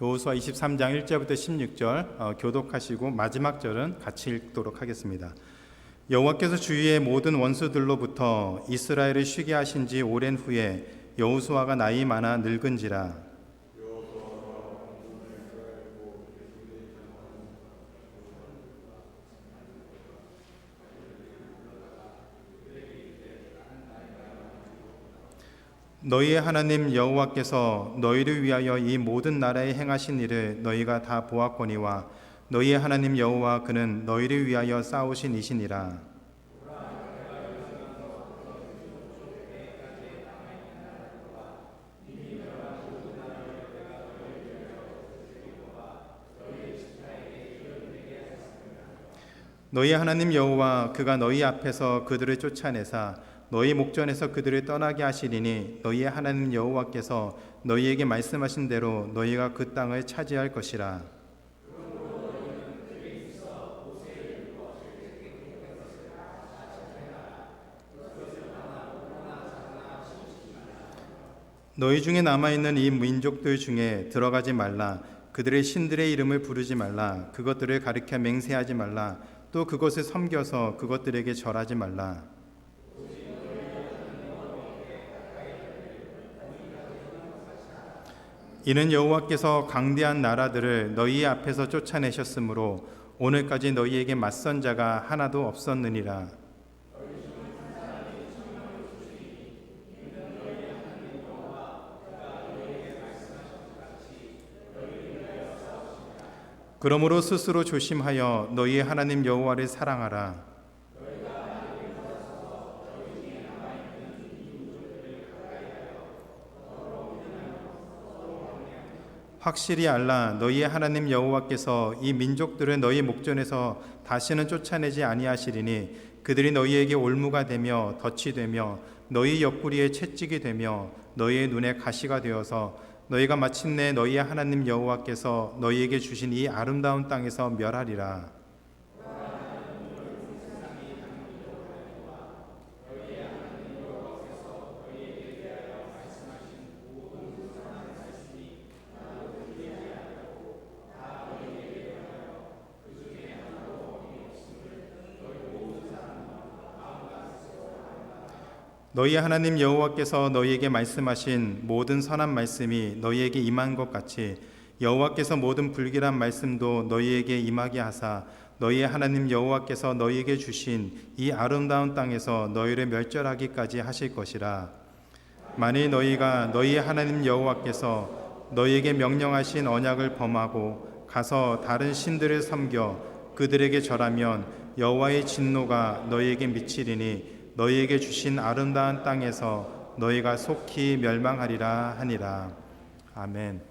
여호수아 23장 1절부터 16절 교독하시고 마지막 절은 같이 읽도록 하겠습니다. 여호와께서 주위의 모든 원수들로부터 이스라엘을 쉬게 하신 지 오랜 후에 여호수아가 나이 많아 늙은지라. 너희의 하나님 여호와께서 너희를 위하여 이 모든 나라에 행하신 일을 너희가 다 보았거니와 너희의 하나님 여호와 그는 너희를 위하여 싸우신 이시니라. 너희 하나님 여호와 그가 너희 앞에서 그들을 쫓아내사 너희 목전에서 그들을 떠나게 하시리니 너희의 하나님 여호와께서 너희에게 말씀하신 대로 너희가 그 땅을 차지할 것이라. 너희 중에 남아있는 이 민족들 중에 들어가지 말라. 그들의 신들의 이름을 부르지 말라. 그것들을 가리켜 맹세하지 말라. 또 그것을 섬겨서 그것들에게 절하지 말라. 이는 여호와께서 강대한 나라들을 너희 앞에서 쫓아내셨으므로 오늘까지 너희에게 맞선 자가 하나도 없었느니라. 그러므로 스스로 조심하여 너희의 하나님 여호와를 사랑하라. 확실히 알라. 너희의 하나님 여호와께서 이 민족들을 너희 목전에서 다시는 쫓아내지 아니하시리니 그들이 너희에게 올무가 되며 덫이 되며 너희 옆구리에 채찍이 되며 너희의 눈에 가시가 되어서 너희가 마침내 너희의 하나님 여호와께서 너희에게 주신 이 아름다운 땅에서 멸하리라. 너희 하나님 여호와께서 너희에게 말씀하신 모든 선한 말씀이 너희에게 임한 것 같이 여호와께서 모든 불길한 말씀도 너희에게 임하게 하사 너희의 하나님 여호와께서 너희에게 주신 이 아름다운 땅에서 너희를 멸절하기까지 하실 것이라. 만일 너희가 너희의 하나님 여호와께서 너희에게 명령하신 언약을 범하고 가서 다른 신들을 섬겨 그들에게 절하면 여호와의 진노가 너희에게 미치리니 너희에게 주신 아름다운 땅에서 너희가 속히 멸망하리라 하니라. 아멘.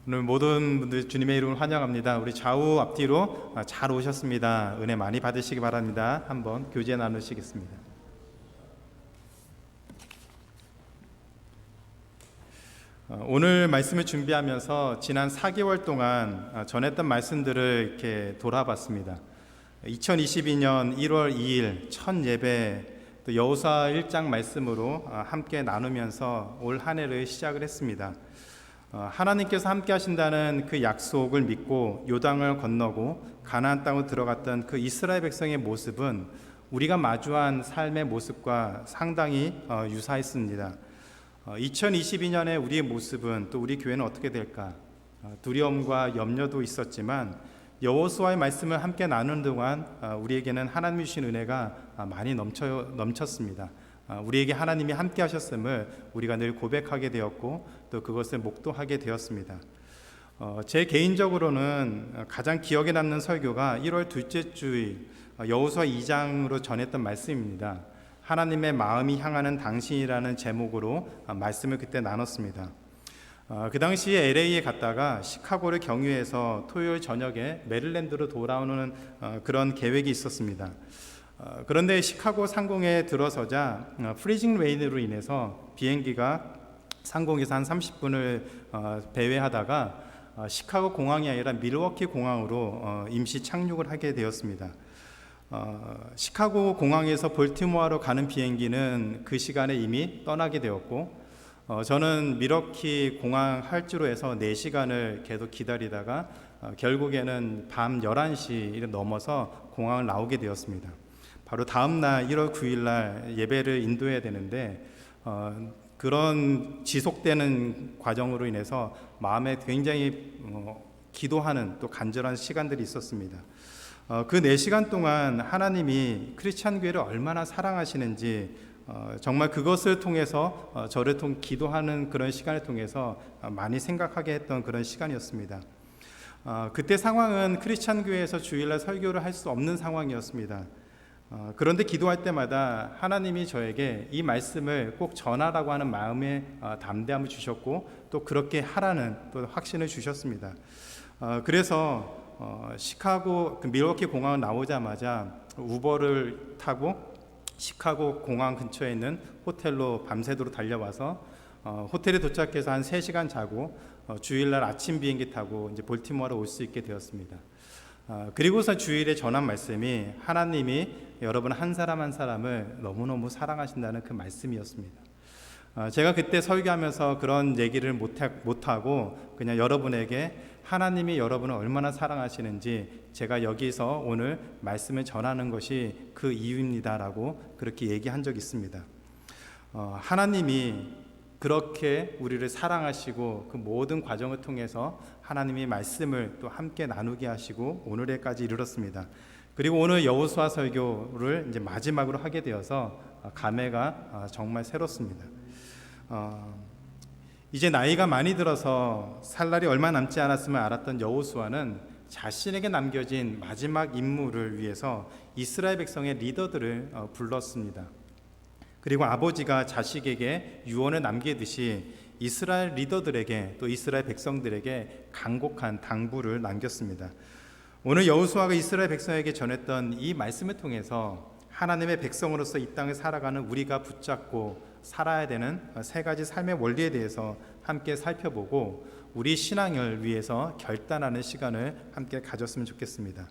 오늘 모든 분들 주님의 이름을 환영합니다. 우리 좌우 앞뒤로 잘 오셨습니다. 은혜 많이 받으시기 바랍니다. 한번 교제 나누시겠습니다. 오늘 말씀을 준비하면서 지난 4개월 동안 전했던 말씀들을 이렇게 돌아봤습니다. 2022년 1월 2일 첫 예배 또 여호수아 1장 말씀으로 함께 나누면서 올 한 해를 시작을 했습니다. 하나님께서 함께 하신다는 그 약속을 믿고 요단을 건너고 가나안 땅으로 들어갔던 그 이스라엘 백성의 모습은 우리가 마주한 삶의 모습과 상당히 유사했습니다. 2022년에 우리의 모습은 또 우리 교회는 어떻게 될까? 두려움과 염려도 있었지만 여호수아의 말씀을 함께 나누는 동안 우리에게는 하나님이 주신 은혜가 많이 넘쳤습니다. 우리에게 하나님이 함께 하셨음을 우리가 늘 고백하게 되었고 또 그것을 목도하게 되었습니다. 제 개인적으로는 가장 기억에 남는 설교가 1월 둘째 주일 여호수아 2장으로 전했던 말씀입니다. 하나님의 마음이 향하는 당신이라는 제목으로 말씀을 그때 나눴습니다. 그 당시에 LA에 갔다가 시카고를 경유해서 토요일 저녁에 메릴랜드로 돌아오는 그런 계획이 있었습니다. 그런데 시카고 상공에 들어서자 프리징 레인으로 인해서 비행기가 상공에서 한 30분을 배회하다가 시카고 공항이 아니라 밀워키 공항으로 임시 착륙을 하게 되었습니다. 시카고 공항에서 볼티모어로 가는 비행기는 그 시간에 이미 떠나게 되었고 저는 미러키 공항 할주로에서 4시간을 계속 기다리다가 결국에는 밤 11시 넘어서 공항을 나오게 되었습니다. 바로 다음 날 1월 9일 날 예배를 인도해야 되는데 그런 지속되는 과정으로 인해서 마음에 굉장히 기도하는 또 간절한 시간들이 있었습니다. 그 4시간 동안 하나님이 크리스찬 교회를 얼마나 사랑하시는지 정말 그것을 통해서 저를 기도하는 그런 시간을 통해서 많이 생각하게 했던 그런 시간이었습니다. 그때 상황은 크리스찬 교회에서 주일날 설교를 할 수 없는 상황이었습니다. 그런데 기도할 때마다 하나님이 저에게 이 말씀을 꼭 전하라고 하는 마음의 담대함을 주셨고 또 그렇게 하라는 또 확신을 주셨습니다. 그래서 시카고 밀워키 공항을 나오자마자 우버를 타고 시카고 공항 근처에 있는 호텔로 밤새도록 달려와서 호텔에 도착해서 한 3시간 자고 주일날 아침 비행기 타고 이제 볼티모어로 올 수 있게 되었습니다. 그리고서 주일에 전한 말씀이 하나님이 여러분 한 사람 한 사람을 너무너무 사랑하신다는 그 말씀이었습니다. 제가 그때 설교하면서 그런 얘기를 못하고 그냥 여러분에게 하나님이 여러분을 얼마나 사랑하시는지 제가 여기서 오늘 말씀을 전하는 것이 그 이유입니다라고 그렇게 얘기한 적이 있습니다. 하나님이 그렇게 우리를 사랑하시고 그 모든 과정을 통해서 하나님의 말씀을 또 함께 나누게 하시고 오늘에까지 이르렀습니다. 그리고 오늘 여호수아 설교를 이제 마지막으로 하게 되어서 감회가 정말 새롭습니다. 이제 나이가 많이 들어서 살 날이 얼마 남지 않았음을 알았던 여호수아는 자신에게 남겨진 마지막 임무를 위해서 이스라엘 백성의 리더들을 불렀습니다. 그리고 아버지가 자식에게 유언을 남기듯이 이스라엘 리더들에게 또 이스라엘 백성들에게 간곡한 당부를 남겼습니다. 오늘 여호수아가 이스라엘 백성에게 전했던 이 말씀을 통해서 하나님의 백성으로서 이 땅을 살아가는 우리가 붙잡고 살아야 되는 3가지 삶의 원리에 대해서 함께 살펴보고 우리 신앙을 위해서 결단하는 시간을 함께 가졌으면 좋겠습니다.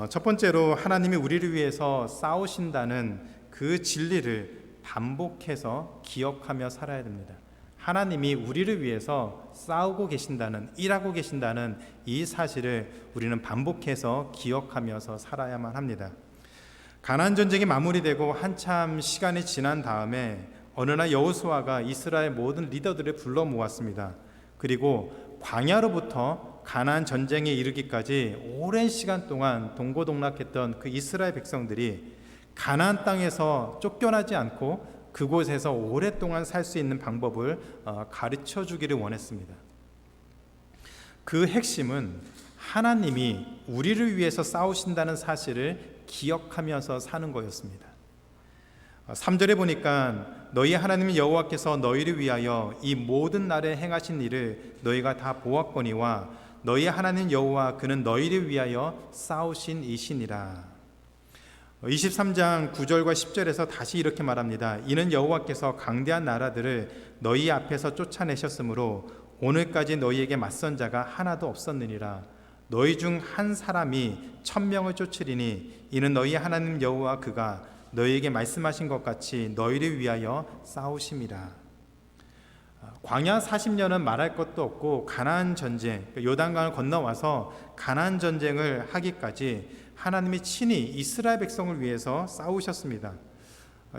첫 번째로 하나님이 우리를 위해서 싸우신다는 그 진리를 반복해서 기억하며 살아야 됩니다. 하나님이 우리를 위해서 싸우고 계신다는, 일하고 계신다는 이 사실을 우리는 반복해서 기억하면서 살아야만 합니다. 가나안 전쟁이 마무리되고 한참 시간이 지난 다음에 어느 날 여호수아가 이스라엘 모든 리더들을 불러 모았습니다. 그리고 광야로부터 가나안 전쟁에 이르기까지 오랜 시간 동안 동고동락했던 그 이스라엘 백성들이 가나안 땅에서 쫓겨나지 않고 그곳에서 오랫동안 살 수 있는 방법을 가르쳐 주기를 원했습니다. 그 핵심은 하나님이 우리를 위해서 싸우신다는 사실을 기억하면서 사는 거였습니다. 3절에 보니까 너희 하나님 여호와께서 너희를 위하여 이 모든 날에 행하신 일을 너희가 다 보았거니와 너희 하나님 여호와 그는 너희를 위하여 싸우신 이시니라. 23장 9절과 10절에서 다시 이렇게 말합니다. 이는 여호와께서 강대한 나라들을 너희 앞에서 쫓아내셨으므로 오늘까지 너희에게 맞선 자가 하나도 없었느니라. 너희 중 한 사람이 1000명을 쫓으리니 이는 너희 하나님 여호와 그가 너희에게 말씀하신 것 같이 너희를 위하여 싸우심이라. 광야 40년은 말할 것도 없고 가나안 전쟁, 요단강을 건너와서 가나안 전쟁을 하기까지 하나님이 친히 이스라엘 백성을 위해서 싸우셨습니다.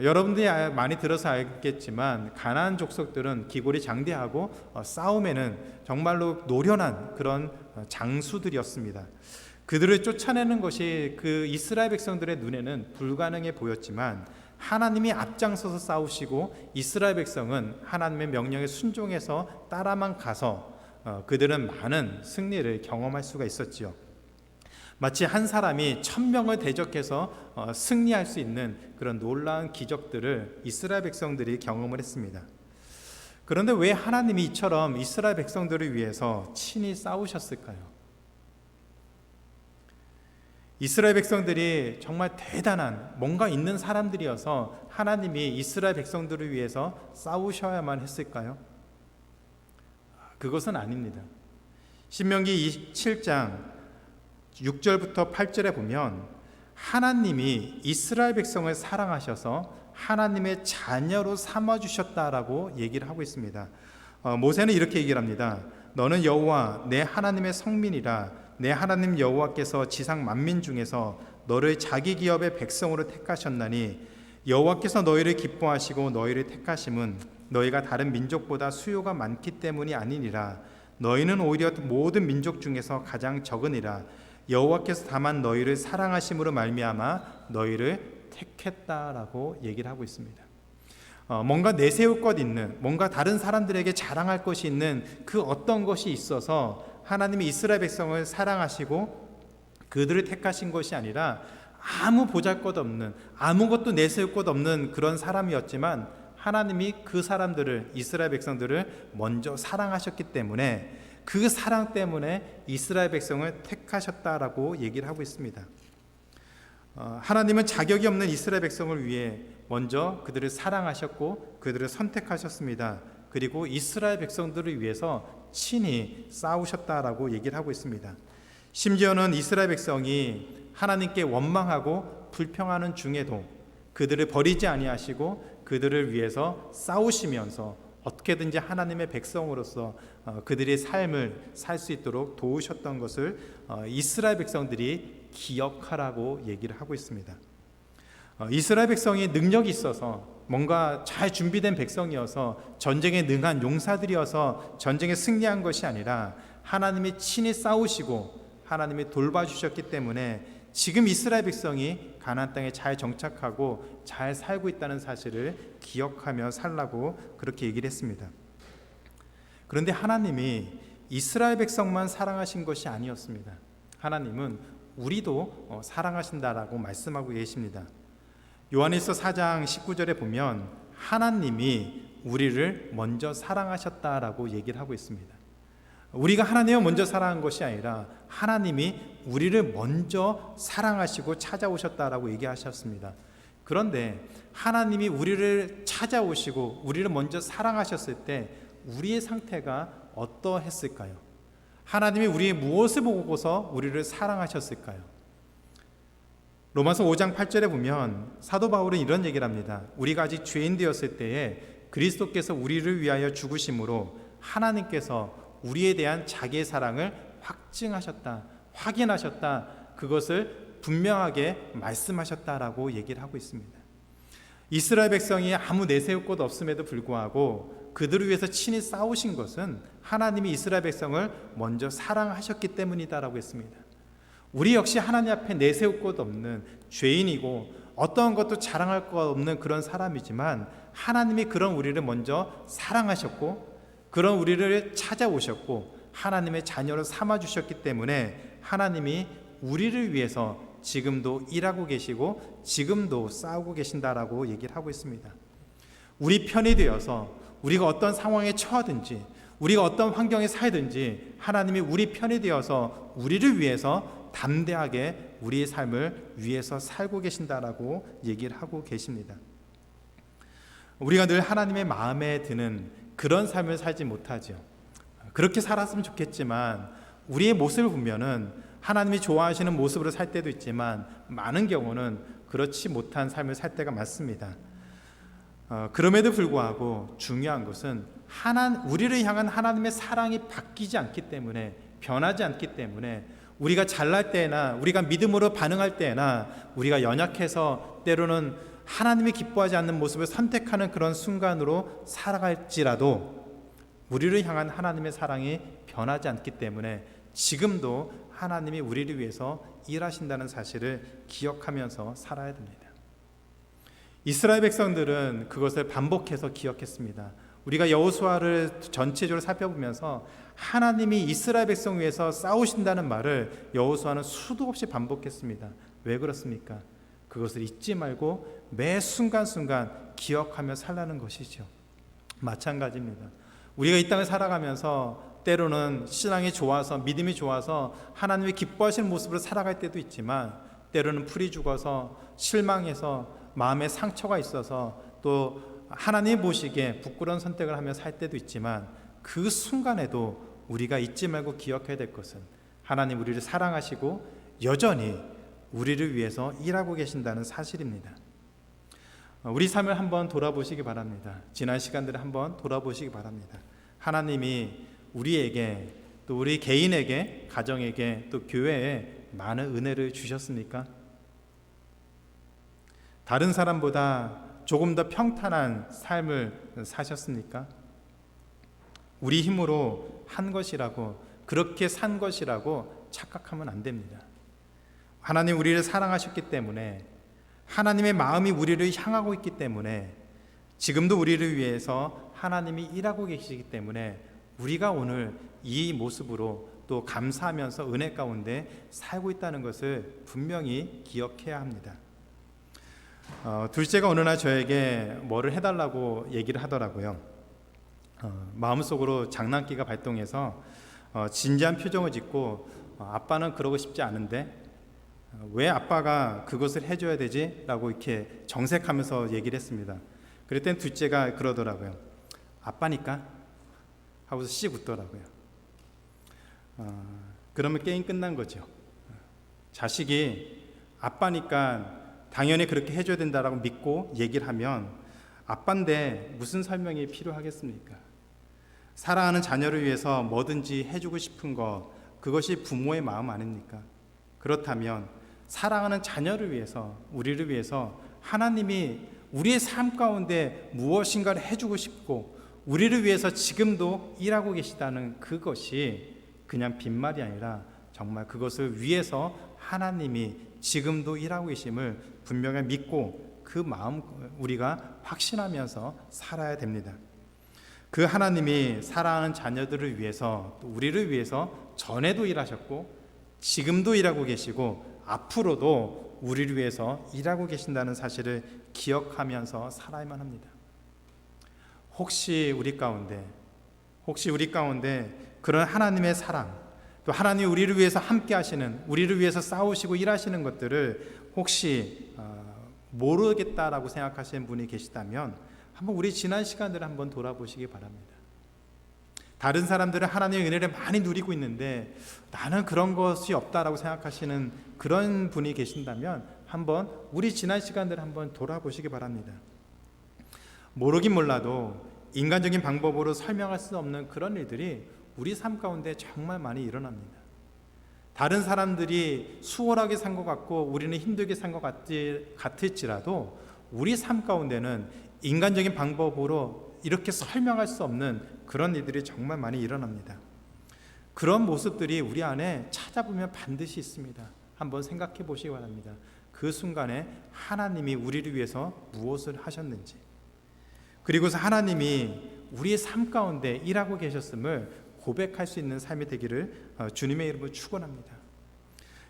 여러분들이 많이 들어서 알겠지만 가나안 족속들은 기골이 장대하고 싸움에는 정말로 노련한 그런 장수들이었습니다. 그들을 쫓아내는 것이 그 이스라엘 백성들의 눈에는 불가능해 보였지만 하나님이 앞장서서 싸우시고 이스라엘 백성은 하나님의 명령에 순종해서 따라만 가서 그들은 많은 승리를 경험할 수가 있었지요. 마치 한 사람이 1000명을 대적해서 승리할 수 있는 그런 놀라운 기적들을 이스라엘 백성들이 경험을 했습니다. 그런데 왜 하나님이 이처럼 이스라엘 백성들을 위해서 친히 싸우셨을까요? 이스라엘 백성들이 정말 대단한 뭔가 있는 사람들이어서 하나님이 이스라엘 백성들을 위해서 싸우셔야만 했을까요? 그것은 아닙니다. 신명기 7장 6절부터 8절에 보면 하나님이 이스라엘 백성을 사랑하셔서 하나님의 자녀로 삼아주셨다라고 얘기를 하고 있습니다. 모세는 이렇게 얘기를 합니다. 너는 여호와 내 하나님의 성민이라. 내 하나님 여호와께서 지상 만민 중에서 너를 자기 기업의 백성으로 택하셨나니 여호와께서 너희를 기뻐하시고 너희를 택하심은 너희가 다른 민족보다 수요가 많기 때문이 아니니라. 너희는 오히려 모든 민족 중에서 가장 적으니라. 여호와께서 다만 너희를 사랑하심으로 말미암아 너희를 택했다라고 얘기를 하고 있습니다. 뭔가 내세울 것 있는, 뭔가 다른 사람들에게 자랑할 것이 있는 그 어떤 것이 있어서 하나님이 이스라엘 백성을 사랑하시고 그들을 택하신 것이 아니라 아무 보잘것없는, 아무것도 내세울 것 없는 그런 사람이었지만 하나님이 그 사람들을, 이스라엘 백성들을 먼저 사랑하셨기 때문에 그 사랑 때문에 이스라엘 백성을 택하셨다라고 얘기를 하고 있습니다. 하나님은 자격이 없는 이스라엘 백성을 위해 먼저 그들을 사랑하셨고 그들을 선택하셨습니다. 그리고 이스라엘 백성들을 위해서 친히 싸우셨다라고 얘기를 하고 있습니다. 심지어는 이스라엘 백성이 하나님께 원망하고 불평하는 중에도 그들을 버리지 아니하시고 그들을 위해서 싸우시면서 어떻게든지 하나님의 백성으로서 그들의 삶을 살 수 있도록 도우셨던 것을 이스라엘 백성들이 기억하라고 얘기를 하고 있습니다. 이스라엘 백성이 능력이 있어서 뭔가 잘 준비된 백성이어서 전쟁에 능한 용사들이어서 전쟁에 승리한 것이 아니라 하나님이 친히 싸우시고 하나님이 돌봐주셨기 때문에 지금 이스라엘 백성이 가나안 땅에 잘 정착하고 잘 살고 있다는 사실을 기억하며 살라고 그렇게 얘기를 했습니다. 그런데 하나님이 이스라엘 백성만 사랑하신 것이 아니었습니다. 하나님은 우리도 사랑하신다라고 말씀하고 계십니다. 요한일서 4장 19절에 보면 하나님이 우리를 먼저 사랑하셨다라고 얘기를 하고 있습니다. 우리가 하나님을 먼저 사랑한 것이 아니라 하나님이 우리를 먼저 사랑하시고 찾아오셨다라고 얘기하셨습니다. 그런데 하나님이 우리를 찾아오시고 우리를 먼저 사랑하셨을 때 우리의 상태가 어떠했을까요? 하나님이 우리의 무엇을 보고서 우리를 사랑하셨을까요? 로마서 5장 8절에 보면 사도 바울은 이런 얘기를 합니다. 우리가 아직 죄인 되었을 때에 그리스도께서 우리를 위하여 죽으심으로 하나님께서 우리에 대한 자기의 사랑을 확증하셨다, 확인하셨다, 그것을 분명하게 말씀하셨다라고 얘기를 하고 있습니다. 이스라엘 백성이 아무 내세울 것 없음에도 불구하고 그들을 위해서 친히 싸우신 것은 하나님이 이스라엘 백성을 먼저 사랑하셨기 때문이다라고 했습니다. 우리 역시 하나님 앞에 내세울 것 없는 죄인이고 어떠한 것도 자랑할 것 없는 그런 사람이지만 하나님이 그런 우리를 먼저 사랑하셨고 그런 우리를 찾아오셨고 하나님의 자녀로 삼아주셨기 때문에 하나님이 우리를 위해서 지금도 일하고 계시고 지금도 싸우고 계신다라고 얘기를 하고 있습니다. 우리 편이 되어서 우리가 어떤 상황에 처하든지 우리가 어떤 환경에 살든지 하나님이 우리 편이 되어서 우리를 위해서 담대하게 우리의 삶을 위해서 살고 계신다라고 얘기를 하고 계십니다. 우리가 늘 하나님의 마음에 드는 그런 삶을 살지 못하죠. 그렇게 살았으면 좋겠지만 우리의 모습을 보면은 하나님이 좋아하시는 모습으로 살 때도 있지만 많은 경우는 그렇지 못한 삶을 살 때가 많습니다. 그럼에도 불구하고 중요한 것은 우리를 향한 하나님의 사랑이 바뀌지 않기 때문에, 변하지 않기 때문에 우리가 잘날 때나 우리가 믿음으로 반응할 때나 우리가 연약해서 때로는 하나님이 기뻐하지 않는 모습을 선택하는 그런 순간으로 살아갈지라도 우리를 향한 하나님의 사랑이 변하지 않기 때문에 지금도 하나님이 우리를 위해서 일하신다는 사실을 기억하면서 살아야 됩니다. 이스라엘 백성들은 그것을 반복해서 기억했습니다. 우리가 여호수아를 전체적으로 살펴보면서 하나님이 이스라엘 백성 위해서 싸우신다는 말을 여호수아는 수도 없이 반복했습니다. 왜 그렇습니까? 그것을 잊지 말고 매 순간순간 기억하며 살라는 것이죠. 마찬가지입니다. 우리가 이 땅을 살아가면서 때로는 신앙이 좋아서 믿음이 좋아서 하나님이 기뻐하시는 모습으로 살아갈 때도 있지만 때로는 풀이 죽어서 실망해서 마음에 상처가 있어서 또 하나님 보시기에 부끄러운 선택을 하며 살 때도 있지만 그 순간에도 우리가 잊지 말고 기억해야 될 것은 하나님 우리를 사랑하시고 여전히 우리를 위해서 일하고 계신다는 사실입니다. 우리 삶을 한번 돌아보시기 바랍니다. 지난 시간들을 한번 돌아보시기 바랍니다. 하나님이 우리에게, 또 우리 개인에게, 가정에게, 또 교회에 많은 은혜를 주셨습니까? 다른 사람보다 조금 더 평탄한 삶을 사셨습니까? 우리 힘으로 한 것이라고, 그렇게 산 것이라고 착각하면 안 됩니다. 하나님 우리를 사랑하셨기 때문에, 하나님의 마음이 우리를 향하고 있기 때문에, 지금도 우리를 위해서 하나님이 일하고 계시기 때문에 우리가 오늘 이 모습으로 또 감사하면서 은혜 가운데 살고 있다는 것을 분명히 기억해야 합니다. 둘째가 어느 날 저에게 뭐를 해달라고 얘기를 하더라고요. 마음속으로 장난기가 발동해서 진지한 표정을 짓고 아빠는 그러고 싶지 않은데 왜 아빠가 그것을 해줘야 되지? 라고 이렇게 정색하면서 얘기를 했습니다. 그랬더니 둘째가 그러더라고요. 아빠니까? 하고서 씩 웃더라고요. 그러면 게임 끝난 거죠. 자식이 아빠니까 당연히 그렇게 해줘야 된다라고 믿고 얘기를 하면 아빠인데 무슨 설명이 필요하겠습니까? 사랑하는 자녀를 위해서 뭐든지 해주고 싶은 것, 그것이 부모의 마음 아닙니까? 그렇다면 사랑하는 자녀를 위해서, 우리를 위해서 하나님이 우리의 삶 가운데 무엇인가를 해주고 싶고 우리를 위해서 지금도 일하고 계시다는 그것이 그냥 빈말이 아니라 정말 그것을 위해서 하나님이 지금도 일하고 계심을 분명히 믿고 그 마음 우리가 확신하면서 살아야 됩니다. 그 하나님이 사랑하는 자녀들을 위해서, 또 우리를 위해서 전에도 일하셨고 지금도 일하고 계시고 앞으로도 우리를 위해서 일하고 계신다는 사실을 기억하면서 살아야만 합니다. 혹시 우리 가운데 그런 하나님의 사랑, 또 하나님이 우리를 위해서 함께 하시는, 우리를 위해서 싸우시고 일하시는 것들을 혹시 모르겠다라고 생각하시는 분이 계시다면 한번 우리 지난 시간들을 한번 돌아보시기 바랍니다. 다른 사람들은 하나님의 은혜를 많이 누리고 있는데 나는 그런 것이 없다라고 생각하시는 그런 분이 계신다면 한번 우리 지난 시간들을 한번 돌아보시기 바랍니다. 모르긴 몰라도 인간적인 방법으로 설명할 수 없는 그런 일들이 우리 삶 가운데 정말 많이 일어납니다. 다른 사람들이 수월하게 산 것 같고 우리는 힘들게 산 것 같을지라도 우리 삶 가운데는 인간적인 방법으로 이렇게 설명할 수 없는 그런 일들이 정말 많이 일어납니다. 그런 모습들이 우리 안에 찾아보면 반드시 있습니다. 한번 생각해 보시기 바랍니다. 그 순간에 하나님이 우리를 위해서 무엇을 하셨는지, 그리고서 하나님이 우리의 삶 가운데 일하고 계셨음을 고백할 수 있는 삶이 되기를 주님의 이름으로 축원합니다.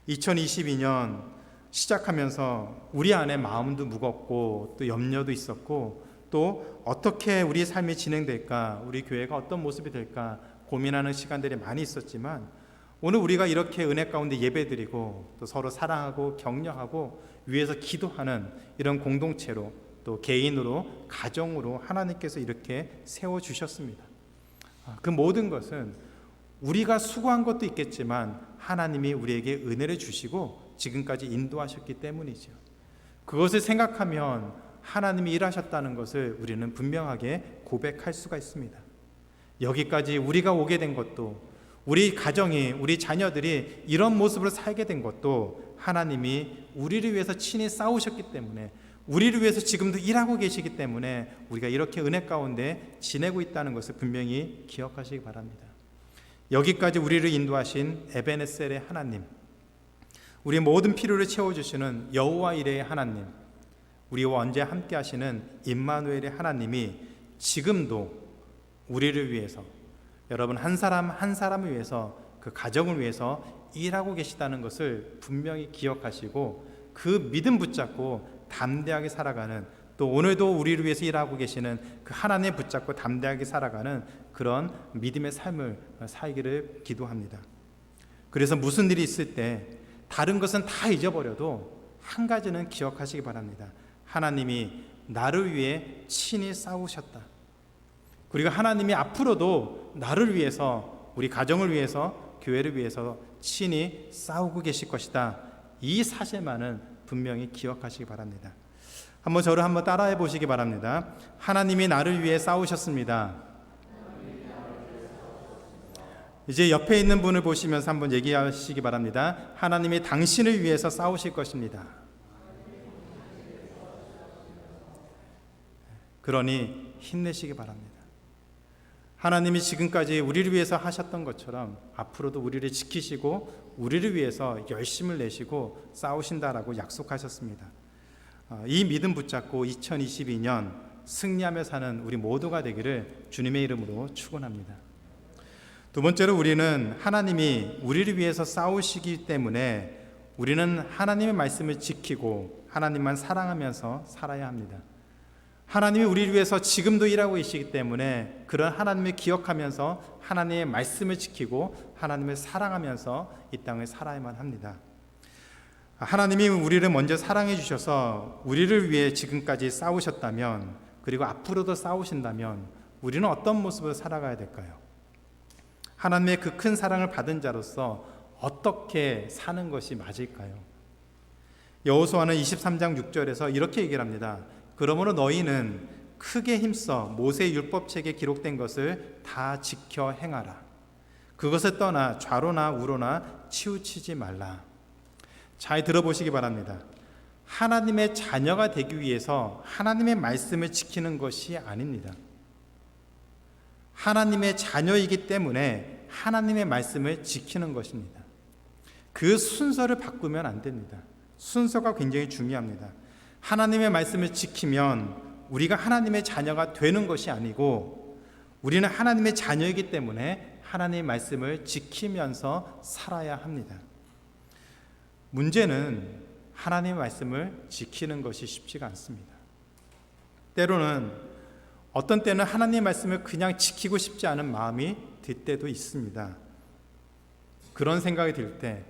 2022년 시작하면서 우리 안에 마음도 무겁고 또 염려도 있었고 또 어떻게 우리 삶이 진행될까, 우리 교회가 어떤 모습이 될까 고민하는 시간들이 많이 있었지만 오늘 우리가 이렇게 은혜 가운데 예배드리고 또 서로 사랑하고 격려하고 위해서 기도하는 이런 공동체로, 또 개인으로, 가정으로 하나님께서 이렇게 세워주셨습니다. 그 모든 것은 우리가 수고한 것도 있겠지만 하나님이 우리에게 은혜를 주시고 지금까지 인도하셨기 때문이죠. 그것을 생각하면 하나님이 일하셨다는 것을 우리는 분명하게 고백할 수가 있습니다. 여기까지 우리가 오게 된 것도, 우리 가정이, 우리 자녀들이 이런 모습으로 살게 된 것도 하나님이 우리를 위해서 친히 싸우셨기 때문에, 우리를 위해서 지금도 일하고 계시기 때문에 우리가 이렇게 은혜 가운데 지내고 있다는 것을 분명히 기억하시기 바랍니다. 여기까지 우리를 인도하신 에베네셀의 하나님, 우리의 모든 필요를 채워주시는 여호와 이레의 하나님, 우리와 언제 함께 하시는 임마누엘의 하나님이 지금도 우리를 위해서, 여러분 한 사람 한 사람을 위해서, 그 가정을 위해서 일하고 계시다는 것을 분명히 기억하시고 그 믿음 붙잡고 담대하게 살아가는, 또 오늘도 우리를 위해서 일하고 계시는 그 하나님 붙잡고 담대하게 살아가는 그런 믿음의 삶을 살기를 기도합니다. 그래서 무슨 일이 있을 때 다른 것은 다 잊어버려도 한 가지는 기억하시기 바랍니다. 하나님이 나를 위해 친히 싸우셨다. 그리고 하나님이 앞으로도 나를 위해서, 우리 가정을 위해서, 교회를 위해서 친히 싸우고 계실 것이다. 이 사실만은 분명히 기억하시기 바랍니다. 한번 저를 한번 따라해 보시기 바랍니다. 하나님이 나를 위해 싸우셨습니다. 이제 옆에 있는 분을 보시면서 한번 얘기하시기 바랍니다. 하나님이 당신을 위해서 싸우실 것입니다. 그러니 힘내시기 바랍니다. 하나님이 지금까지 우리를 위해서 하셨던 것처럼 앞으로도 우리를 지키시고 우리를 위해서 열심을 내시고 싸우신다라고 약속하셨습니다. 이 믿음 붙잡고 2022년 승리하며 사는 우리 모두가 되기를 주님의 이름으로 축원합니다. 두 번째로 우리는 하나님이 우리를 위해서 싸우시기 때문에 우리는 하나님의 말씀을 지키고 하나님만 사랑하면서 살아야 합니다. 하나님이 우리를 위해서 지금도 일하고 계시기 때문에 그런 하나님을 기억하면서 하나님의 말씀을 지키고 하나님을 사랑하면서 이 땅을 살아야만 합니다. 하나님이 우리를 먼저 사랑해 주셔서 우리를 위해 지금까지 싸우셨다면, 그리고 앞으로도 싸우신다면 우리는 어떤 모습으로 살아가야 될까요? 하나님의 그 큰 사랑을 받은 자로서 어떻게 사는 것이 맞을까요? 여호수아는 23장 6절에서 이렇게 얘기를 합니다. 그러므로 너희는 크게 힘써 모세의 율법책에 기록된 것을 다 지켜 행하라. 그것을 떠나 좌로나 우로나 치우치지 말라. 잘 들어보시기 바랍니다. 하나님의 자녀가 되기 위해서 하나님의 말씀을 지키는 것이 아닙니다. 하나님의 자녀이기 때문에 하나님의 말씀을 지키는 것입니다. 그 순서를 바꾸면 안 됩니다. 순서가 굉장히 중요합니다. 하나님의 말씀을 지키면 우리가 하나님의 자녀가 되는 것이 아니고, 우리는 하나님의 자녀이기 때문에 하나님의 말씀을 지키면서 살아야 합니다. 문제는 하나님의 말씀을 지키는 것이 쉽지가 않습니다. 때로는 어떤 때는 하나님의 말씀을 그냥 지키고 싶지 않은 마음이 들 때도 있습니다. 그런 생각이 들 때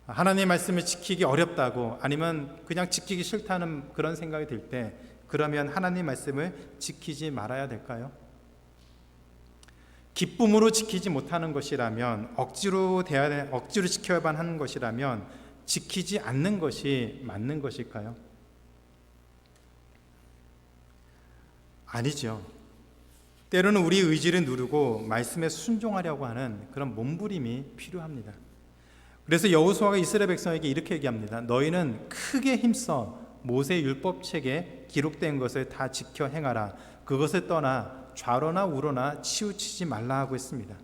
하나님의 말씀을 지키기 어렵다고, 아니면 그냥 지키기 싫다는 그런 생각이 들 때, 그러면 하나님의 말씀을 지키지 말아야 될까요? 기쁨으로 지키지 못하는 것이라면, 억지로 지켜야만 하는 것이라면 지키지 않는 것이 맞는 것일까요? 아니죠. 때로는 우리 의지를 누르고 말씀에 순종하려고 하는 그런 몸부림이 필요합니다. 그래서 여호수아가 이스라엘 백성에게 이렇게 얘기합니다. 너희는 크게 힘써 모세의 율법책에 기록된 것을 다 지켜 행하라. 그것을 떠나 좌로나 우로나 치우치지 말라 하고 있습니다.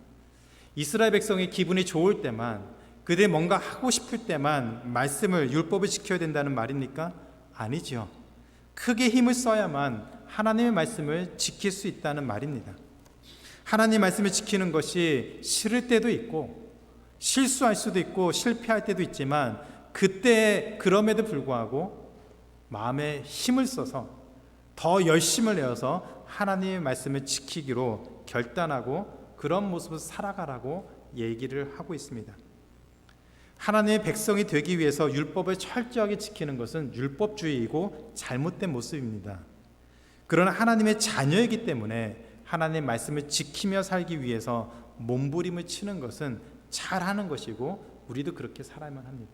이스라엘 백성이 기분이 좋을 때만, 그들이 뭔가 하고 싶을 때만 말씀을, 율법을 지켜야 된다는 말입니까? 아니죠. 크게 힘을 써야만 하나님의 말씀을 지킬 수 있다는 말입니다. 하나님의 말씀을 지키는 것이 싫을 때도 있고, 실수할 수도 있고, 실패할 때도 있지만, 그때 그럼에도 불구하고 마음에 힘을 써서 더 열심을 내어서 하나님의 말씀을 지키기로 결단하고 그런 모습을 살아가라고 얘기를 하고 있습니다. 하나님의 백성이 되기 위해서 율법을 철저하게 지키는 것은 율법주의이고 잘못된 모습입니다. 그러나 하나님의 자녀이기 때문에 하나님의 말씀을 지키며 살기 위해서 몸부림을 치는 것은 잘하는 것이고, 우리도 그렇게 살아야만 합니다.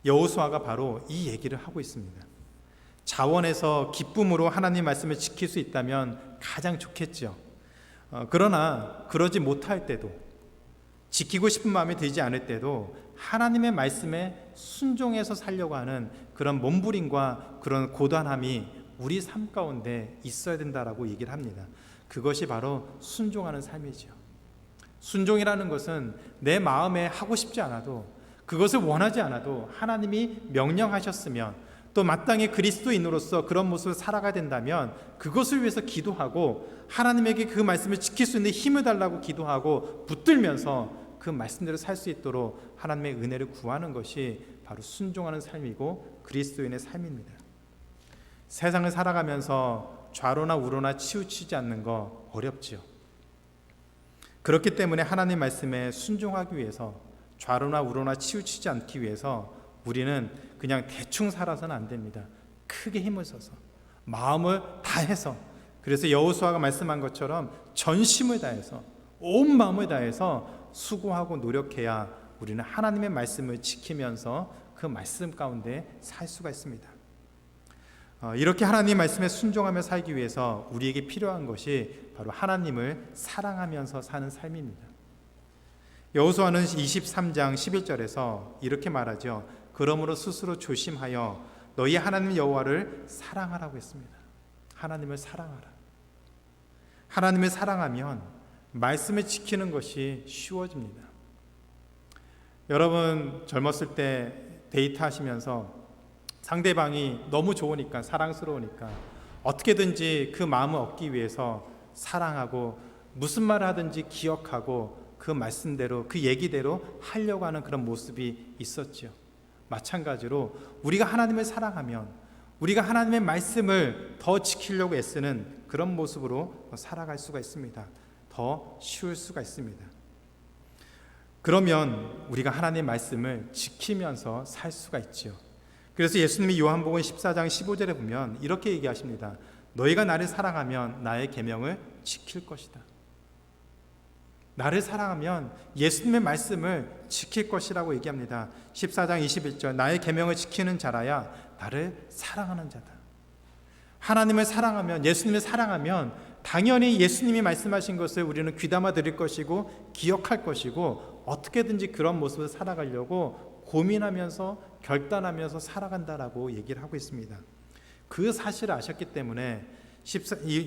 여호수아가 바로 이 얘기를 하고 있습니다. 자원에서 기쁨으로 하나님 말씀을 지킬 수 있다면 가장 좋겠죠. 그러나 그러지 못할 때도, 지키고 싶은 마음이 들지 않을 때도 하나님의 말씀에 순종해서 살려고 하는 그런 몸부림과 그런 고단함이 우리 삶 가운데 있어야 된다라고 얘기를 합니다. 그것이 바로 순종하는 삶이죠. 순종이라는 것은 내 마음에 하고 싶지 않아도, 그것을 원하지 않아도 하나님이 명령하셨으면, 또 마땅히 그리스도인으로서 그런 모습을 살아가야 된다면 그것을 위해서 기도하고, 하나님에게 그 말씀을 지킬 수 있는 힘을 달라고 기도하고 붙들면서 그 말씀대로 살 수 있도록 하나님의 은혜를 구하는 것이 바로 순종하는 삶이고 그리스도인의 삶입니다. 세상을 살아가면서 좌로나 우로나 치우치지 않는 거 어렵지요. 그렇기 때문에 하나님 말씀에 순종하기 위해서, 좌로나 우로나 치우치지 않기 위해서 우리는 그냥 대충 살아서는 안 됩니다. 크게 힘을 써서, 마음을 다해서, 그래서 여호수아가 말씀한 것처럼 전심을 다해서, 온 마음을 다해서 수고하고 노력해야 우리는 하나님의 말씀을 지키면서 그 말씀 가운데 살 수가 있습니다. 이렇게 하나님 말씀에 순종하며 살기 위해서 우리에게 필요한 것이 바로 하나님을 사랑하면서 사는 삶입니다. 여호수아는 23장 11절에서 이렇게 말하죠. 그러므로 스스로 조심하여 너희 하나님 여호와를 사랑하라고 했습니다. 하나님을 사랑하라. 하나님을 사랑하면 말씀을 지키는 것이 쉬워집니다. 여러분 젊었을 때 데이트하시면서 상대방이 너무 좋으니까, 사랑스러우니까 어떻게든지 그 마음을 얻기 위해서 사랑하고 무슨 말을 하든지 기억하고 그 말씀대로, 그 얘기대로 하려고 하는 그런 모습이 있었죠. 마찬가지로 우리가 하나님을 사랑하면 우리가 하나님의 말씀을 더 지키려고 애쓰는 그런 모습으로 살아갈 수가 있습니다. 더 쉬울 수가 있습니다. 그러면 우리가 하나님의 말씀을 지키면서 살 수가 있죠. 그래서 예수님이 요한복음 14장 15절에 보면 이렇게 얘기하십니다. 너희가 나를 사랑하면 나의 계명을 지킬 것이다. 나를 사랑하면 예수님의 말씀을 지킬 것이라고 얘기합니다. 14장 21절 나의 계명을 지키는 자라야 나를 사랑하는 자다. 하나님을 사랑하면, 예수님을 사랑하면 당연히 예수님이 말씀하신 것을 우리는 귀담아 들을 것이고 기억할 것이고 어떻게든지 그런 모습을 살아가려고 고민하면서 결단하면서 살아간다라고 얘기를 하고 있습니다. 그 사실을 아셨기 때문에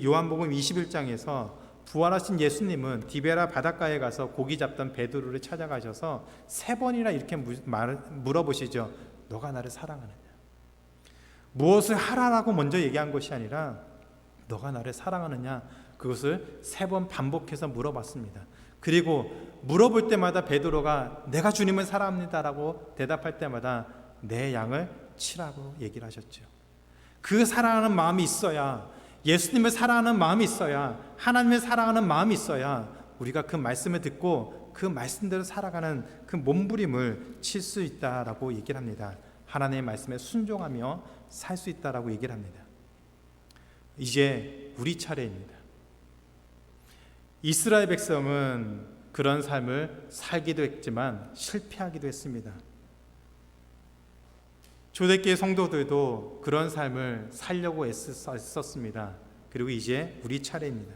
요한복음 21장에서 부활하신 예수님은 디베라 바닷가에 가서 고기 잡던 베드로를 찾아가셔서 3번이나 이렇게 물어보시죠. 너가 나를 사랑하느냐? 무엇을 하라라고 먼저 얘기한 것이 아니라 너가 나를 사랑하느냐? 그것을 3번 반복해서 물어봤습니다. 그리고 물어볼 때마다 베드로가 내가 주님을 사랑합니다라고 대답할 때마다 내 양을 치라고 얘기를 하셨죠. 그 사랑하는 마음이 있어야, 예수님을 사랑하는 마음이 있어야, 하나님을 사랑하는 마음이 있어야 우리가 그 말씀을 듣고 그 말씀대로 살아가는 그 몸부림을 칠 수 있다라고 얘기를 합니다. 하나님의 말씀에 순종하며 살 수 있다라고 얘기를 합니다. 이제 우리 차례입니다. 이스라엘 백성은 그런 삶을 살기도 했지만 실패하기도 했습니다. 초대교회 성도들도 그런 삶을 살려고 애썼습니다. 그리고 이제 우리 차례입니다.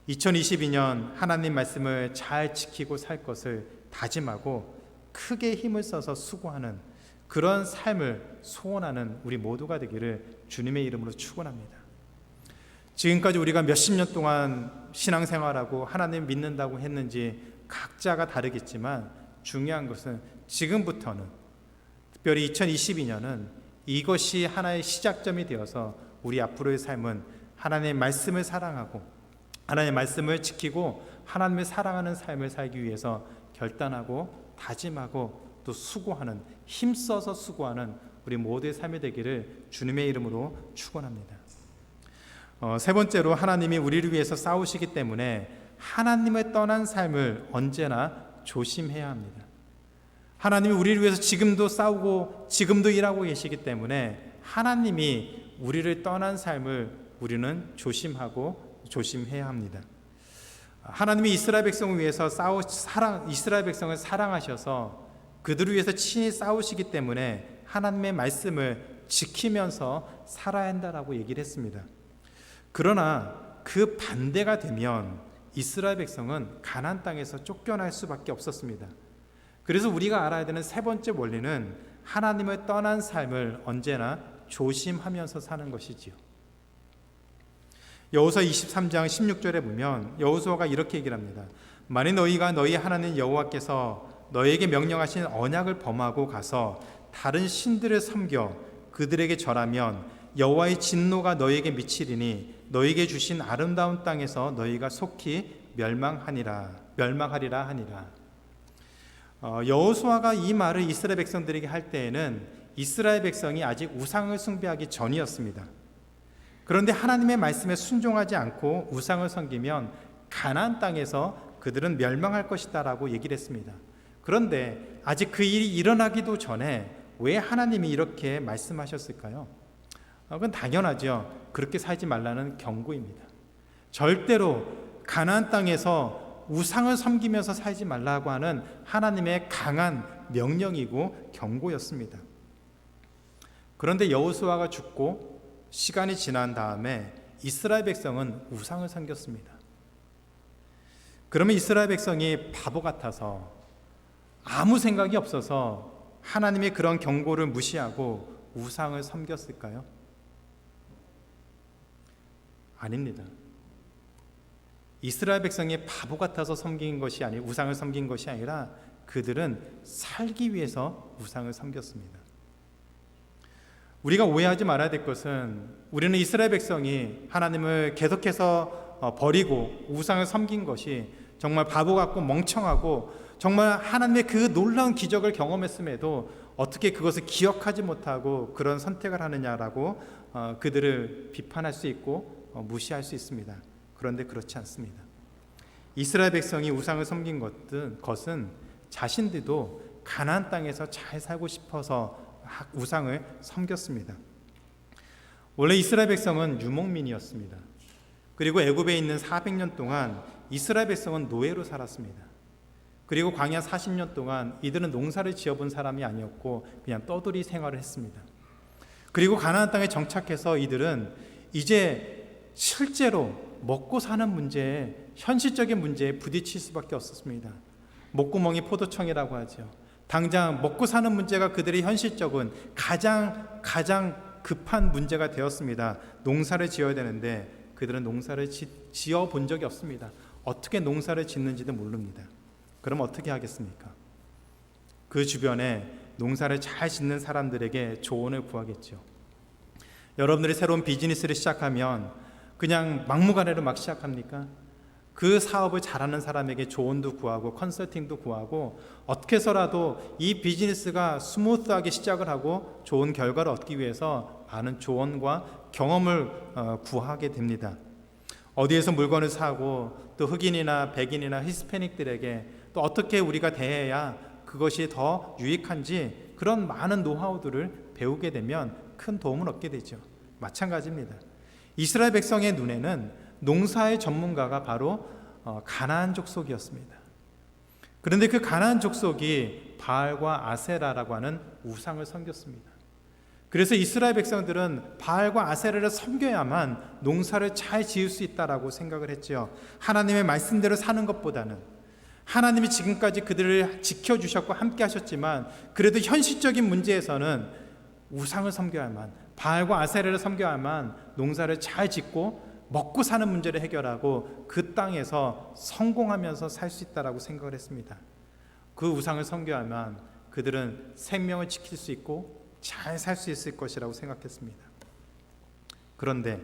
2022년 하나님 말씀을 잘 지키고 살 것을 다짐하고 크게 힘을 써서 수고하는 그런 삶을 소원하는 우리 모두가 되기를 주님의 이름으로 축원합니다. 지금까지 우리가 몇십 년 동안 신앙생활하고 하나님 믿는다고 했는지 각자가 다르겠지만 중요한 것은 지금부터는, 특별히 2022년은 이것이 하나의 시작점이 되어서 우리 앞으로의 삶은 하나님의 말씀을 사랑하고 하나님의 말씀을 지키고 하나님을 사랑하는 삶을 살기 위해서 결단하고 다짐하고 또 수고하는, 힘써서 수고하는 우리 모두의 삶이 되기를 주님의 이름으로 축원합니다. 세 번째로 하나님이 우리를 위해서 싸우시기 때문에 하나님을 떠난 삶을 언제나 조심해야 합니다. 하나님이 우리를 위해서 지금도 싸우고 지금도 일하고 계시기 때문에 하나님이 우리를 떠난 삶을 우리는 조심해야 합니다. 하나님이 이스라엘 백성을 위해서 이스라엘 백성을 사랑하셔서 그들을 위해서 친히 싸우시기 때문에 하나님의 말씀을 지키면서 살아야 한다라고 얘기를 했습니다. 그러나 그 반대가 되면 이스라엘 백성은 가나안 땅에서 쫓겨날 수밖에 없었습니다. 그래서 우리가 알아야 되는 세 번째 원리는 하나님을 떠난 삶을 언제나 조심하면서 사는 것이지요. 여호수아 23장 16절에 보면 여호수아가 이렇게 얘기를 합니다. 만일 너희가 너희 하나님 여호와께서 너희에게 명령하신 언약을 범하고 가서 다른 신들을 섬겨 그들에게 절하면 여호와의 진노가 너희에게 미치리니 너희에게 주신 아름다운 땅에서 너희가 속히 멸망하리라 하니라. 여호수아가 이 말을 이스라엘 백성들에게 할 때에는 이스라엘 백성이 아직 우상을 숭배하기 전이었습니다. 그런데 하나님의 말씀에 순종하지 않고 우상을 섬기면 가나안 땅에서 그들은 멸망할 것이다라고 얘기를 했습니다. 그런데 아직 그 일이 일어나기도 전에 왜 하나님이 이렇게 말씀하셨을까요? 그건 당연하죠. 그렇게 살지 말라는 경고입니다. 절대로 가나안 땅에서 우상을 섬기면서 살지 말라고 하는 하나님의 강한 명령이고 경고였습니다. 그런데 여호수아가 죽고 시간이 지난 다음에 이스라엘 백성은 우상을 섬겼습니다. 그러면 이스라엘 백성이 바보 같아서 아무 생각이 없어서 하나님의 그런 경고를 무시하고 우상을 섬겼을까요? 아닙니다. 이스라엘 백성이 바보 같아서 섬긴 것이 아니 우상을 섬긴 것이 아니라 그들은 살기 위해서 우상을 섬겼습니다. 우리가 오해하지 말아야 될 것은 우리는 이스라엘 백성이 하나님을 계속해서 버리고 우상을 섬긴 것이 정말 바보 같고 멍청하고 정말 하나님의 그 놀라운 기적을 경험했음에도 어떻게 그것을 기억하지 못하고 그런 선택을 하느냐라고 그들을 비판할 수 있고 무시할 수 있습니다. 그런데 그렇지 않습니다. 이스라엘 백성이 우상을 섬긴 것은 자신들도 가나안 땅에서 잘 살고 싶어서 우상을 섬겼습니다. 원래 이스라엘 백성은 유목민이었습니다. 그리고 애굽에 있는 400년 동안 이스라엘 백성은 노예로 살았습니다. 그리고 광야 40년 동안 이들은 농사를 지어본 사람이 아니었고 그냥 떠돌이 생활을 했습니다. 그리고 가나안 땅에 정착해서 이들은 이제 실제로 먹고 사는 문제에 현실적인 문제에 부딪힐 수밖에 없었습니다. 목구멍이 포도청이라고 하죠. 당장 먹고 사는 문제가 그들의 현실적인 가장 급한 문제가 되었습니다. 농사를 지어야 되는데 그들은 농사를 지어 본 적이 없습니다. 어떻게 농사를 짓는지도 모릅니다. 그럼 어떻게 하겠습니까? 그 주변에 농사를 잘 짓는 사람들에게 조언을 구하겠죠. 여러분들이 새로운 비즈니스를 시작하면 그냥 막무가내로 막 시작합니까? 그 사업을 잘하는 사람에게 조언도 구하고 컨설팅도 구하고 어떻게 해서라도 이 비즈니스가 스무스하게 시작을 하고 좋은 결과를 얻기 위해서 많은 조언과 경험을 구하게 됩니다. 어디에서 물건을 사고 또 흑인이나 백인이나 히스패닉들에게 또 어떻게 우리가 대해야 그것이 더 유익한지 그런 많은 노하우들을 배우게 되면 큰 도움을 얻게 되죠. 마찬가지입니다. 이스라엘 백성의 눈에는 농사의 전문가가 바로 가나안 족속이었습니다. 그런데 그 가나안 족속이 바알과 아세라라고 하는 우상을 섬겼습니다. 그래서 이스라엘 백성들은 바알과 아세라를 섬겨야만 농사를 잘 지을 수 있다라고 생각을 했죠. 하나님의 말씀대로 사는 것보다는 하나님이 지금까지 그들을 지켜주셨고 함께 하셨지만 그래도 현실적인 문제에서는 우상을 섬겨야만 바알과 아세라를 섬겨야만 농사를 잘 짓고 먹고 사는 문제를 해결하고 그 땅에서 성공하면서 살 수 있다라고 생각을 했습니다. 그 우상을 섬겨야만 그들은 생명을 지킬 수 있고 잘 살 수 있을 것이라고 생각했습니다. 그런데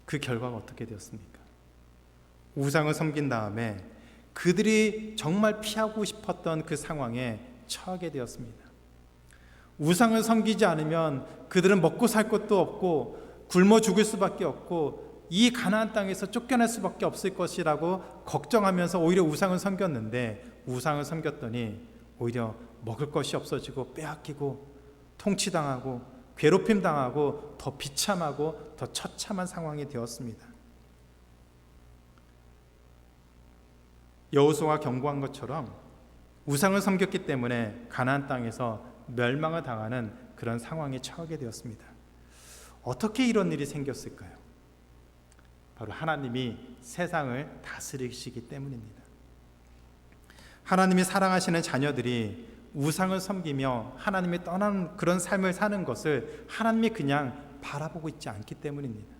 그 결과가 어떻게 되었습니까? 우상을 섬긴 다음에 그들이 정말 피하고 싶었던 그 상황에 처하게 되었습니다. 우상을 섬기지 않으면 그들은 먹고 살 것도 없고 굶어 죽을 수밖에 없고 이 가나안 땅에서 쫓겨날 수밖에 없을 것이라고 걱정하면서 오히려 우상을 섬겼는데 우상을 섬겼더니 오히려 먹을 것이 없어지고 빼앗기고 통치당하고 괴롭힘 당하고 더 비참하고 더 처참한 상황이 되었습니다. 여호수아가 경고한 것처럼 우상을 섬겼기 때문에 가나안 땅에서 멸망을 당하는 그런 상황에 처하게 되었습니다. 어떻게 이런 일이 생겼을까요? 바로 하나님이 세상을 다스리시기 때문입니다. 하나님이 사랑하시는 자녀들이 우상을 섬기며 하나님이 떠난 그런 삶을 사는 것을 하나님이 그냥 바라보고 있지 않기 때문입니다.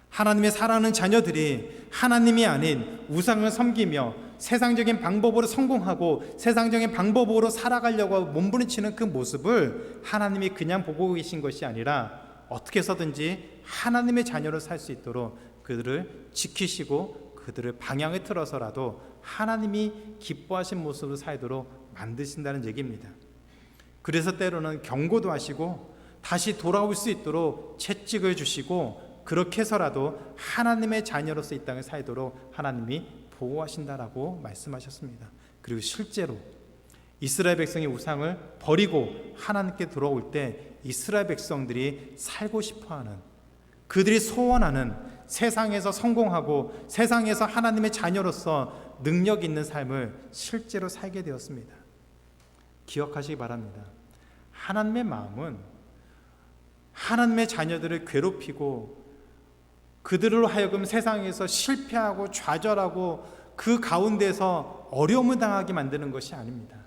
하나님의 사랑하는 자녀들이 하나님이 아닌 우상을 섬기며 세상적인 방법으로 성공하고 세상적인 방법으로 살아가려고 몸부림치는 그 모습을 하나님이 그냥 보고 계신 것이 아니라 어떻게 해서든지 하나님의 자녀로 살 수 있도록 그들을 지키시고 그들을 방향을 틀어서라도 하나님이 기뻐하신 모습으로 살도록 만드신다는 얘기입니다. 그래서 때로는 경고도 하시고 다시 돌아올 수 있도록 채찍을 주시고 그렇게 해서라도 하나님의 자녀로서 이 땅에 살도록 하나님이 보호하신다라고 말씀하셨습니다. 그리고 실제로 이스라엘 백성이 우상을 버리고 하나님께 돌아올 때 이스라엘 백성들이 살고 싶어하는 그들이 소원하는 세상에서 성공하고 세상에서 하나님의 자녀로서 능력 있는 삶을 실제로 살게 되었습니다. 기억하시기 바랍니다. 하나님의 마음은 하나님의 자녀들을 괴롭히고 그들로 하여금 세상에서 실패하고 좌절하고 그 가운데서 어려움을 당하게 만드는 것이 아닙니다.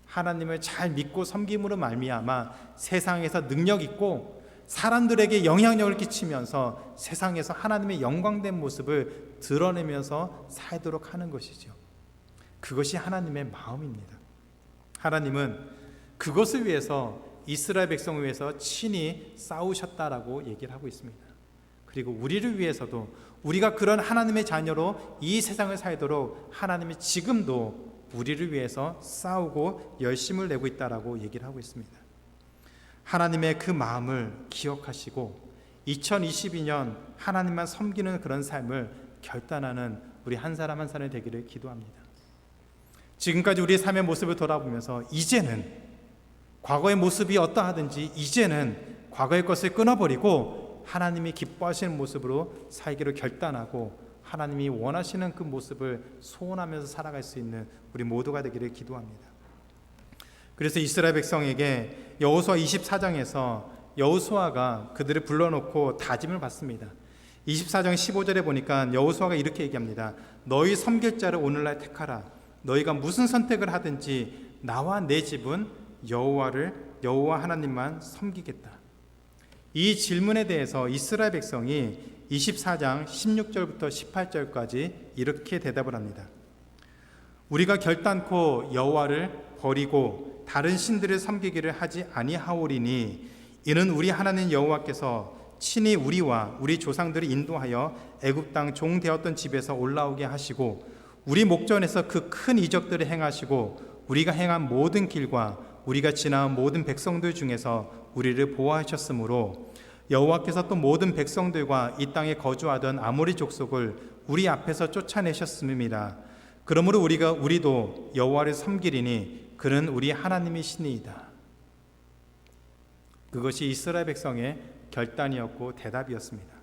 하나님을 잘 믿고 섬김으로 말미암아 세상에서 능력 있고 사람들에게 영향력을 끼치면서 세상에서 하나님의 영광된 모습을 드러내면서 살도록 하는 것이죠. 그것이 하나님의 마음입니다. 하나님은 그것을 위해서 이스라엘 백성을 위해서 친히 싸우셨다라고 얘기를 하고 있습니다. 그리고 우리를 위해서도 우리가 그런 하나님의 자녀로 이 세상을 살도록 하나님이 지금도 우리를 위해서 싸우고 열심을 내고 있다라고 얘기를 하고 있습니다. 하나님의 그 마음을 기억하시고 2022년 하나님만 섬기는 그런 삶을 결단하는 우리 한 사람 한 사람이 되기를 기도합니다. 지금까지 우리의 삶의 모습을 돌아보면서 이제는 과거의 모습이 어떠하든지 이제는 과거의 것을 끊어버리고 하나님이 기뻐하시는 모습으로 살기로 결단하고 하나님이 원하시는 그 모습을 소원하면서 살아갈 수 있는 우리 모두가 되기를 기도합니다. 그래서 이스라엘 백성에게 여호수아 24장에서 여호수아가 그들을 불러놓고 다짐을 받습니다. 24장 15절에 보니까 여호수아가 이렇게 얘기합니다. 너희 섬길 자를 오늘날 택하라. 너희가 무슨 선택을 하든지 나와 내 집은 여호와 하나님만 섬기겠다. 이 질문에 대해서 이스라엘 백성이 24장 16절부터 18절까지 이렇게 대답을 합니다. 우리가 결단코 여호와를 버리고 다른 신들을 섬기기를 하지 아니하오리니 이는 우리 하나님 여호와께서 친히 우리와 우리 조상들을 인도하여 애굽 땅 종 되었던 집에서 올라오게 하시고 우리 목전에서 그 큰 이적들을 행하시고 우리가 행한 모든 길과 우리가 지나온 모든 백성들 중에서 우리를 보호하셨으므로 여호와께서 또 모든 백성들과 이 땅에 거주하던 아모리 족속을 우리 앞에서 쫓아내셨음이라. 그러므로 우리도 여호와를 섬기리니 그는 우리 하나님이시니이다. 그것이 이스라엘 백성의 결단이었고 대답이었습니다.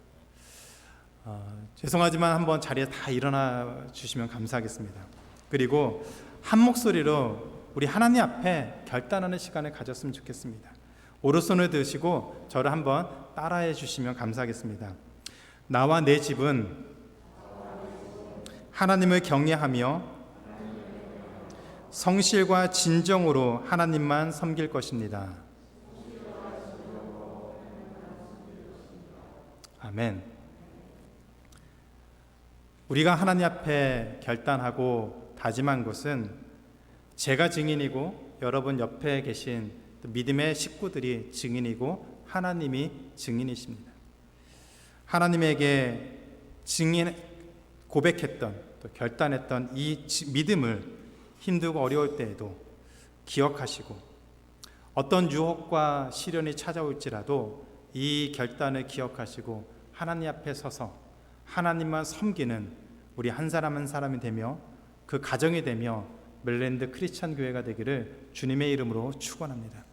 죄송하지만 한번 자리에 다 일어나 주시면 감사하겠습니다. 그리고 한 목소리로 우리 하나님 앞에 결단하는 시간을 가졌으면 좋겠습니다. 오른손을 드시고 저를 한번 따라해 주시면 감사하겠습니다. 나와 내 집은 하나님을 경외하며 성실과 진정으로 하나님만 섬길 것입니다. 아멘. 우리가 하나님 앞에 결단하고 다짐한 것은 제가 증인이고 여러분 옆에 계신 믿음의 식구들이 증인이고 하나님이 증인이십니다. 하나님에게 고백했던 또 결단했던 이 믿음을 힘들고 어려울 때에도 기억하시고 어떤 유혹과 시련이 찾아올지라도 이 결단을 기억하시고 하나님 앞에 서서 하나님만 섬기는 우리 한 사람 한 사람이 되며 그 가정이 되며 멜랜드 크리스찬 교회가 되기를 주님의 이름으로 축원합니다.